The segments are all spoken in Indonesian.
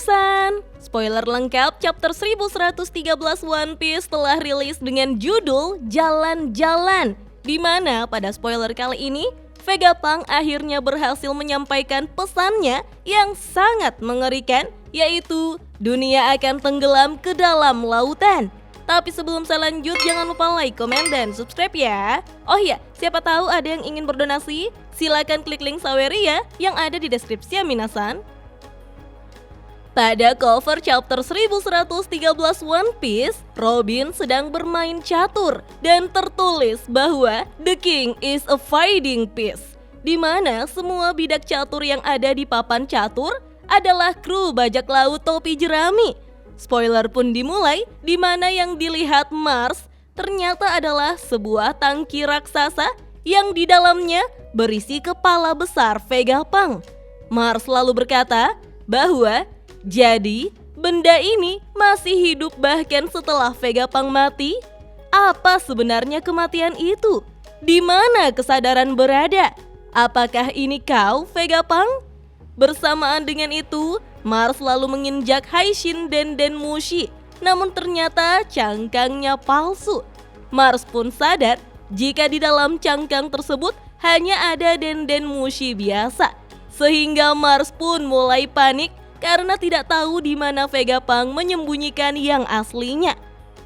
Minasan! Spoiler lengkap chapter 1113 One Piece telah rilis dengan judul Jalan-Jalan, di mana pada spoiler kali ini Vegapunk akhirnya berhasil menyampaikan pesannya yang sangat mengerikan, yaitu dunia akan tenggelam ke dalam lautan. Tapi sebelum saya lanjut, jangan lupa like, komen, dan subscribe ya. Oh iya, siapa tahu ada yang ingin berdonasi, silakan klik link Saweria ya yang ada di deskripsi ya Minasan. Pada cover chapter 1113 One Piece, Robin sedang bermain catur dan tertulis bahwa The King is a fighting piece, di mana semua bidak catur yang ada di papan catur adalah kru bajak laut topi jerami. Spoiler pun dimulai, di mana yang dilihat Mars ternyata adalah sebuah tangki raksasa yang di dalamnya berisi kepala besar Vegapunk. Mars lalu berkata bahwa jadi, benda ini masih hidup bahkan setelah Vegapunk mati? Apa sebenarnya kematian itu? Di mana kesadaran berada? Apakah ini kau, Vegapunk? Bersamaan dengan itu, Mars lalu menginjak Haishin Denden Mushi, namun ternyata cangkangnya palsu. Mars pun sadar jika di dalam cangkang tersebut hanya ada Denden Mushi biasa, sehingga Mars pun mulai panik karena tidak tahu di mana Vegapunk menyembunyikan yang aslinya.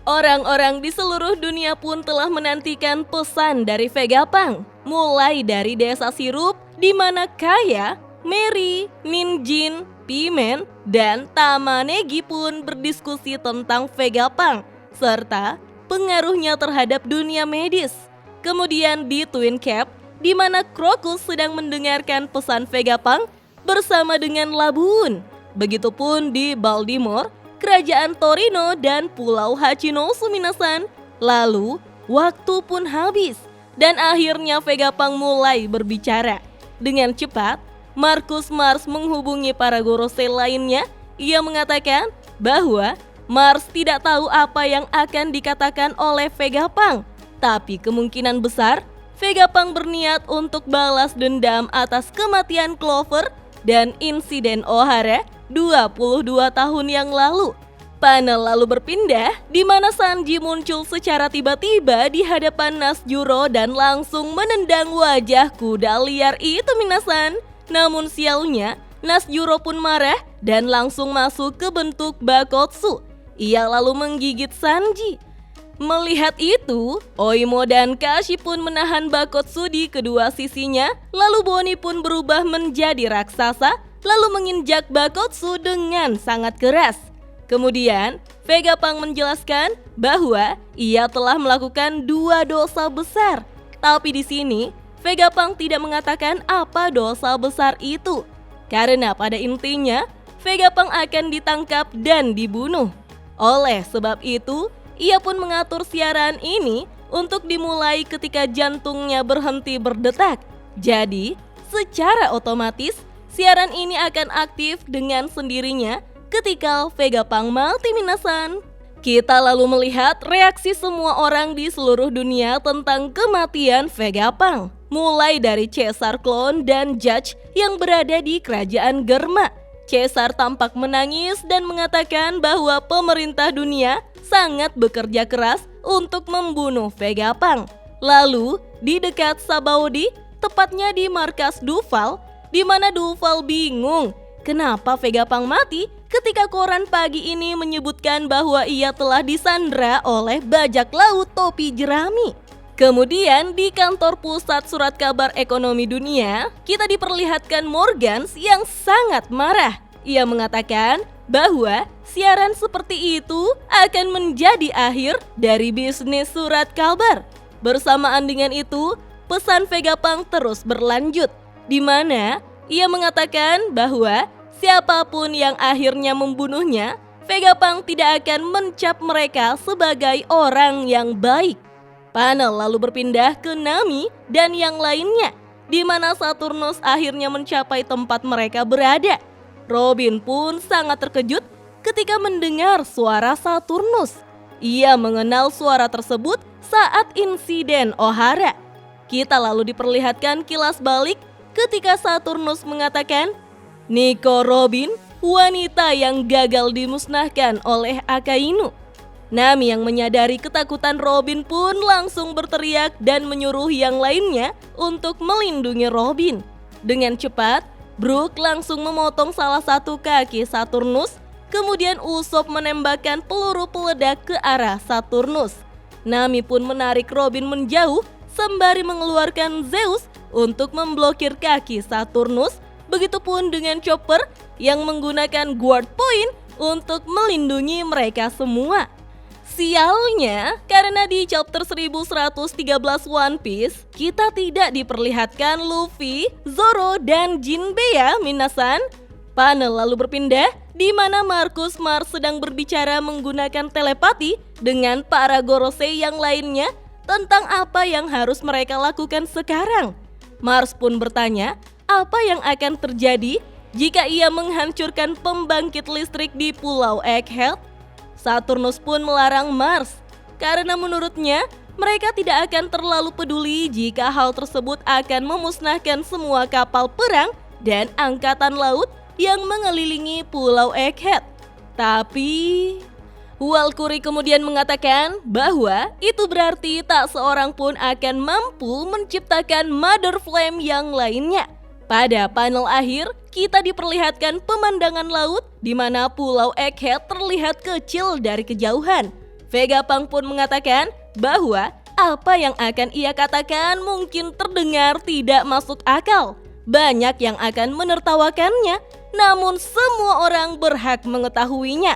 Orang-orang di seluruh dunia pun telah menantikan pesan dari Vegapunk, mulai dari desa sirup di mana Kaya, Mary, Ninjin, Pimen, dan Tamanegi pun berdiskusi tentang Vegapunk serta pengaruhnya terhadap dunia medis. Kemudian di Twin Cap, di mana Crocus sedang mendengarkan pesan Vegapunk bersama dengan Labuun. Begitupun di Baltimore, kerajaan Torino, dan Pulau Hachinosu Minasan. Lalu, waktu pun habis, dan akhirnya Vegapunk mulai berbicara. Dengan cepat, Marcus Mars menghubungi para Gorosei lainnya. Ia mengatakan bahwa Mars tidak tahu apa yang akan dikatakan oleh Vegapunk. Tapi kemungkinan besar, Vegapunk berniat untuk balas dendam atas kematian Clover dan insiden Ohara 22 tahun yang lalu. Panel lalu berpindah di mana Sanji muncul secara tiba-tiba di hadapan Nasjuro dan langsung menendang wajah kuda liar itu Minasan. Namun sialnya, Nasjuro pun marah dan langsung masuk ke bentuk Bakotsu. Ia lalu menggigit Sanji. Melihat itu, Oimo dan Kashi pun menahan Bakotsu di kedua sisinya. Lalu Bonnie pun berubah menjadi raksasa, lalu menginjak Bakotsu dengan sangat keras. Kemudian, Vegapunk menjelaskan bahwa ia telah melakukan 2 dosa besar. Tapi di sini, Vegapunk tidak mengatakan apa dosa besar itu. Karena pada intinya, Vegapunk akan ditangkap dan dibunuh. Oleh sebab itu, ia pun mengatur siaran ini untuk dimulai ketika jantungnya berhenti berdetak. Jadi, secara otomatis, siaran ini akan aktif dengan sendirinya ketika Vegapunk mati Minasan. Kita lalu melihat reaksi semua orang di seluruh dunia tentang kematian Vegapunk. Mulai dari Caesar Clone dan Judge yang berada di kerajaan Germa. Caesar tampak menangis dan mengatakan bahwa pemerintah dunia sangat bekerja keras untuk membunuh Vegapunk. Lalu, di dekat Sabaody, tepatnya di markas Duval, di mana Duval bingung kenapa Vegapunk mati ketika koran pagi ini menyebutkan bahwa ia telah disandra oleh bajak laut topi jerami. Kemudian di kantor pusat surat kabar ekonomi dunia, kita diperlihatkan Morgans yang sangat marah. Ia mengatakan bahwa siaran seperti itu akan menjadi akhir dari bisnis surat kabar. Bersamaan dengan itu, pesan Vegapunk terus berlanjut, di mana ia mengatakan bahwa siapapun yang akhirnya membunuhnya, Vegapunk tidak akan mencap mereka sebagai orang yang baik. Panel lalu berpindah ke Nami dan yang lainnya, di mana Saturnus akhirnya mencapai tempat mereka berada. Robin pun sangat terkejut ketika mendengar suara Saturnus. Ia mengenal suara tersebut saat insiden Ohara. Kita lalu diperlihatkan kilas balik ketika Saturnus mengatakan, "Nico Robin, wanita yang gagal dimusnahkan oleh Akainu. Nami yang menyadari ketakutan Robin pun langsung berteriak dan menyuruh yang lainnya untuk melindungi Robin. Dengan cepat, Brook langsung memotong salah satu kaki Saturnus, kemudian Usopp menembakkan peluru peledak ke arah Saturnus. Nami pun menarik Robin menjauh sembari mengeluarkan Zeus untuk memblokir kaki Saturnus. Begitupun dengan Chopper yang menggunakan Guard Point untuk melindungi mereka semua. Sialnya, karena di chapter 1113 One Piece, kita tidak diperlihatkan Luffy, Zoro, dan Jinbe ya, minasan. Panel lalu berpindah di mana Marcus Mars sedang berbicara menggunakan telepati dengan para Gorosei yang lainnya tentang apa yang harus mereka lakukan sekarang. Mars pun bertanya, apa yang akan terjadi jika ia menghancurkan pembangkit listrik di Pulau Egghead? Saturnus pun melarang Mars karena menurutnya mereka tidak akan terlalu peduli jika hal tersebut akan memusnahkan semua kapal perang dan angkatan laut yang mengelilingi Pulau Egghead. Tapi Walkuri kemudian mengatakan bahwa itu berarti tak seorang pun akan mampu menciptakan Mother Flame yang lainnya. Pada panel akhir, kita diperlihatkan pemandangan laut di mana Pulau Egghead terlihat kecil dari kejauhan. Vegapunk pun mengatakan bahwa apa yang akan ia katakan mungkin terdengar tidak masuk akal. Banyak yang akan menertawakannya, namun semua orang berhak mengetahuinya.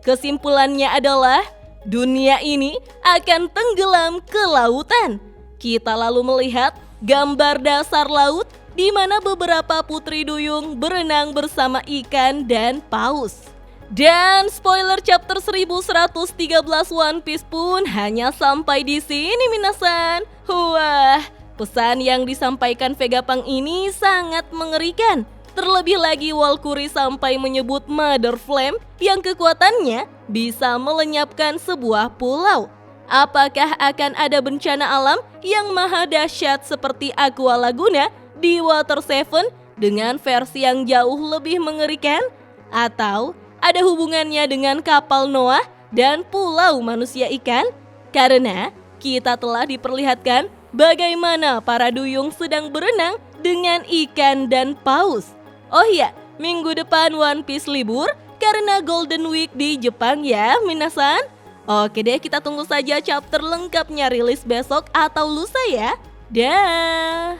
Kesimpulannya adalah dunia ini akan tenggelam ke lautan. Kita lalu melihat gambar dasar laut di mana beberapa putri duyung berenang bersama ikan dan paus. Dan spoiler chapter 1113 One Piece pun hanya sampai di sini minasan. Wah, pesan yang disampaikan Vegapunk ini sangat mengerikan. Terlebih lagi Walkuri sampai menyebut Mother Flame yang kekuatannya bisa melenyapkan sebuah pulau. Apakah akan ada bencana alam yang maha dahsyat seperti Aqua Laguna di Water 7 dengan versi yang jauh lebih mengerikan? Atau ada hubungannya dengan kapal Noah dan pulau manusia ikan? Karena kita telah diperlihatkan bagaimana para duyung sedang berenang dengan ikan dan paus. Oh iya, minggu depan One Piece libur karena Golden Week di Jepang ya, minasan. Oke deh, kita tunggu saja chapter lengkapnya rilis besok atau lusa ya. Dah.